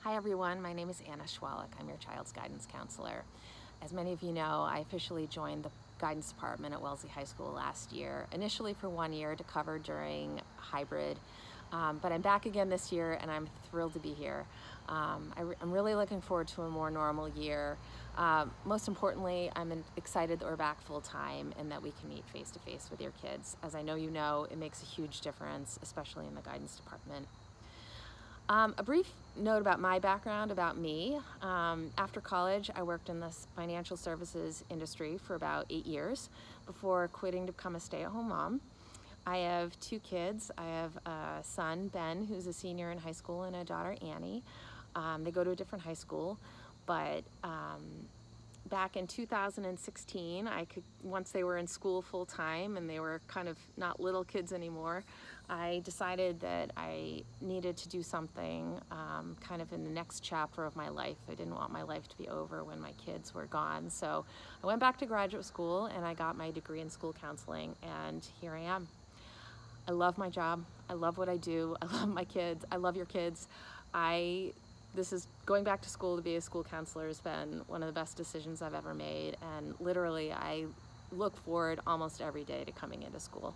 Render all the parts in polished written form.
Hi everyone, my name is Anna Schwalik. I'm your child's guidance counselor. As many of you know, I officially joined the guidance department at Wellesley High School last year, initially for 1 year to cover during hybrid, but I'm back again this year and I'm thrilled to be here. I'm really looking forward to a more normal year. Most importantly, I'm excited that we're back full time and that we can meet face to face with your kids. As I know you know, it makes a huge difference, especially in the guidance department. A brief note about my background, about me. After college, I worked in the financial services industry for about 8 years before quitting to become a stay-at-home mom. I have 2 kids. I have a son, Ben, who's a senior in high school, and a daughter, Annie. They go to a different high school, but back in 2016, once they were in school full time and they were kind of not little kids anymore, I decided that I needed to do something kind of in the next chapter of my life. I didn't want my life to be over when my kids were gone. So I went back to graduate school and I got my degree in school counseling, and here I am. I love my job. I love what I do. I love my kids. I love your kids. This is going back to school to be a school counselor has been one of the best decisions I've ever made, and literally I look forward almost every day to coming into school.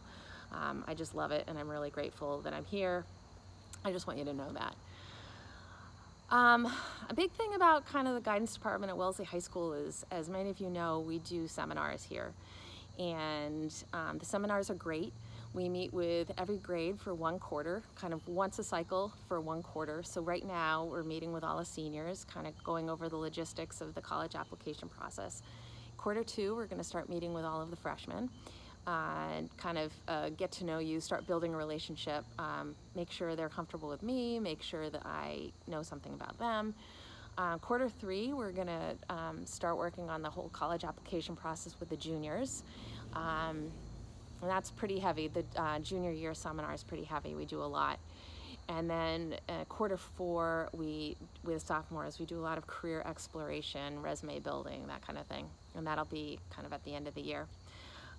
I just love it, and I'm really grateful that I'm here. I just want you to know that. A big thing about kind of the guidance department at Wellesley High School is, as many of you know, we do seminars here, and the seminars are great. We meet with every grade for 1 quarter, kind of once a cycle for 1 quarter. So right now we're meeting with all the seniors, kind of going over the logistics of the college application process. Quarter 2, we're going to start meeting with all of the freshmen and kind of get to know you, start building a relationship, make sure they're comfortable with me, make sure that I know something about them. Quarter 3, we're going to start working on the whole college application process with the juniors. And that's pretty heavy. The junior year seminar is pretty heavy. We do a lot. And then quarter 4, with sophomores, we do a lot of career exploration, resume building, that kind of thing. And that'll be kind of at the end of the year.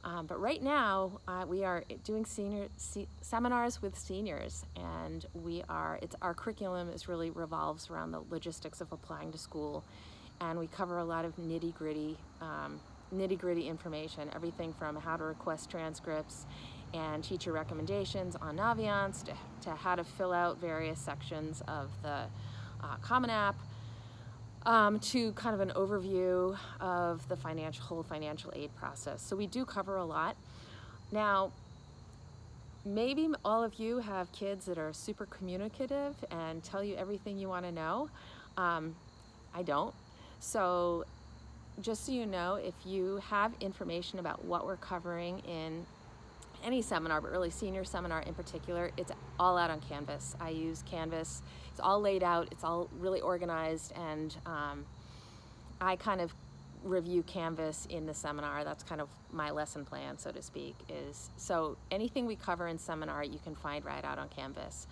But right now, we are doing seminars with seniors, and our curriculum really revolves around the logistics of applying to school, and we cover a lot of nitty-gritty information, everything from how to request transcripts and teacher recommendations on Naviance to how to fill out various sections of the Common App, to kind of an overview of the whole financial aid process. So we do cover a lot. Now, maybe all of you have kids that are super communicative and tell you everything you want to know. I don't. So just so you know, if you have information about what we're covering in any seminar, but really senior seminar in particular, it's all out on Canvas. I use Canvas. It's all laid out. It's all really organized, and I kind of review Canvas in the seminar. That's kind of my lesson plan, so to speak. So anything we cover in seminar, you can find right out on Canvas.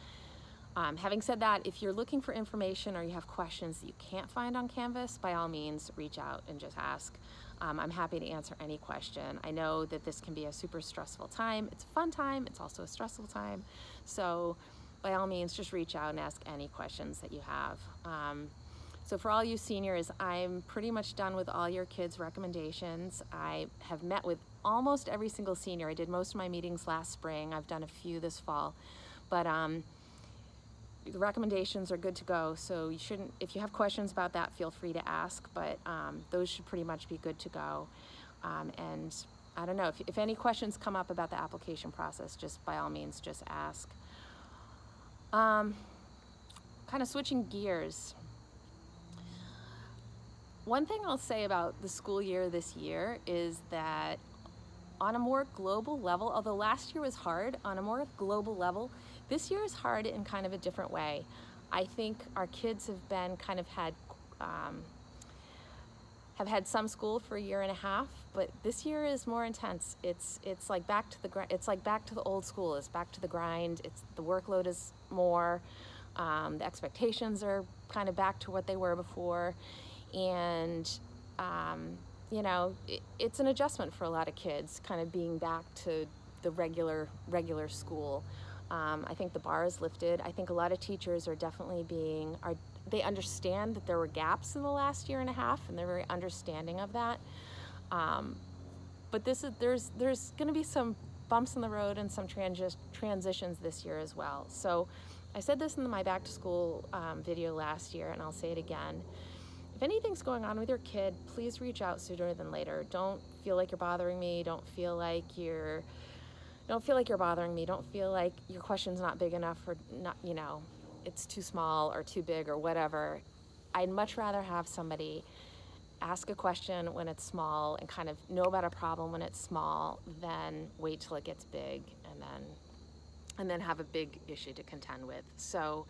Having said that, if you're looking for information or you have questions that you can't find on Canvas, by all means, reach out and just ask. I'm happy to answer any question. I know that this can be a super stressful time. It's a fun time. It's also a stressful time. So by all means, just reach out and ask any questions that you have. So for all you seniors, I'm pretty much done with all your kids' recommendations. I have met with almost every single senior. I did most of my meetings last spring. I've done a few this fall. But the recommendations are good to go, so if you have questions about that, feel free to ask, but those should pretty much be good to go. And I don't know, if any questions come up about the application process, just by all means, just ask. Kind of switching gears. One thing I'll say about the school year this year is that on a more global level, although last year was hard, on a more global level, this year is hard in kind of a different way. I think our kids have had some school for a year and a half, but this year is more intense. It's like back to the old school. It's back to the grind. The workload is more. The expectations are kind of back to what they were before, and it's an adjustment for a lot of kids, kind of being back to the regular school. I think the bar is lifted. I think a lot of teachers are definitely they understand that there were gaps in the last year and a half, and they're very understanding of that. But there's going to be some bumps in the road and some transitions this year as well. So I said this in my back to school video last year, and I'll say it again. If anything's going on with your kid, please reach out sooner than later. Don't feel like you're bothering me. Don't feel like you're bothering me. Don't feel like your question's not big enough, or not, it's too small or too big or whatever. I'd much rather have somebody ask a question when it's small and kind of know about a problem when it's small than wait till it gets big and then have a big issue to contend with. So,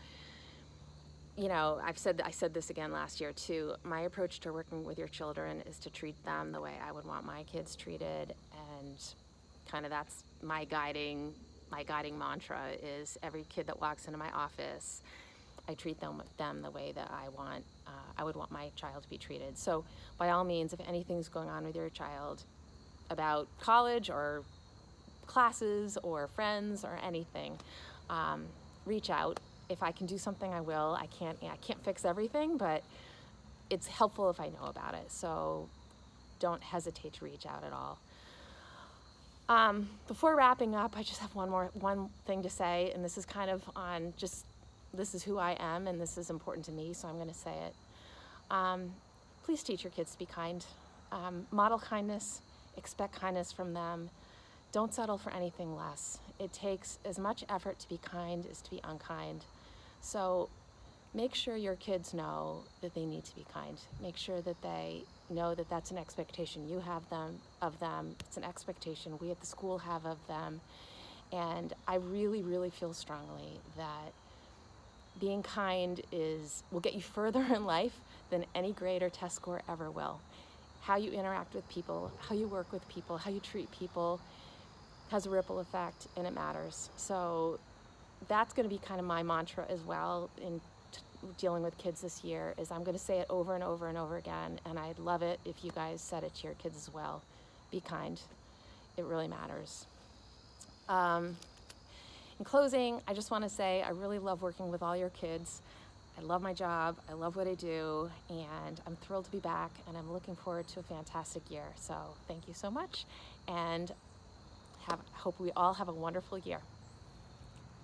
I said this again last year too. My approach to working with your children is to treat them the way I would want my kids treated, and kind of that's my guiding mantra is every kid that walks into my office, I treat them the way that I would want my child to be treated. So by all means, if anything's going on with your child about college or classes or friends or anything, reach out. If I can do something, I will. I can't fix everything, but it's helpful if I know about it. So don't hesitate to reach out at all. Before wrapping up, I just have one thing to say, and this is kind of this is who I am, and this is important to me, so I'm going to say it. Please teach your kids to be kind. Model kindness, expect kindness from them. Don't settle for anything less. It takes as much effort to be kind as to be unkind. So make sure your kids know that they need to be kind. Make sure that they know that that's an expectation you have of them. It's an expectation we at the school have of them. And I really, really feel strongly that being kind will get you further in life than any grade or test score ever will. How you interact with people, how you work with people, how you treat people has a ripple effect, and it matters. So that's going to be kind of my mantra as well in dealing with kids this year, is I'm going to say it over and over and over again, and I'd love it if you guys said it to your kids as well. Be kind. It really matters. In closing, I just want to say I really love working with all your kids. I love my job. I love what I do, and I'm thrilled to be back, and I'm looking forward to a fantastic year. So thank you so much, and hope we all have a wonderful year.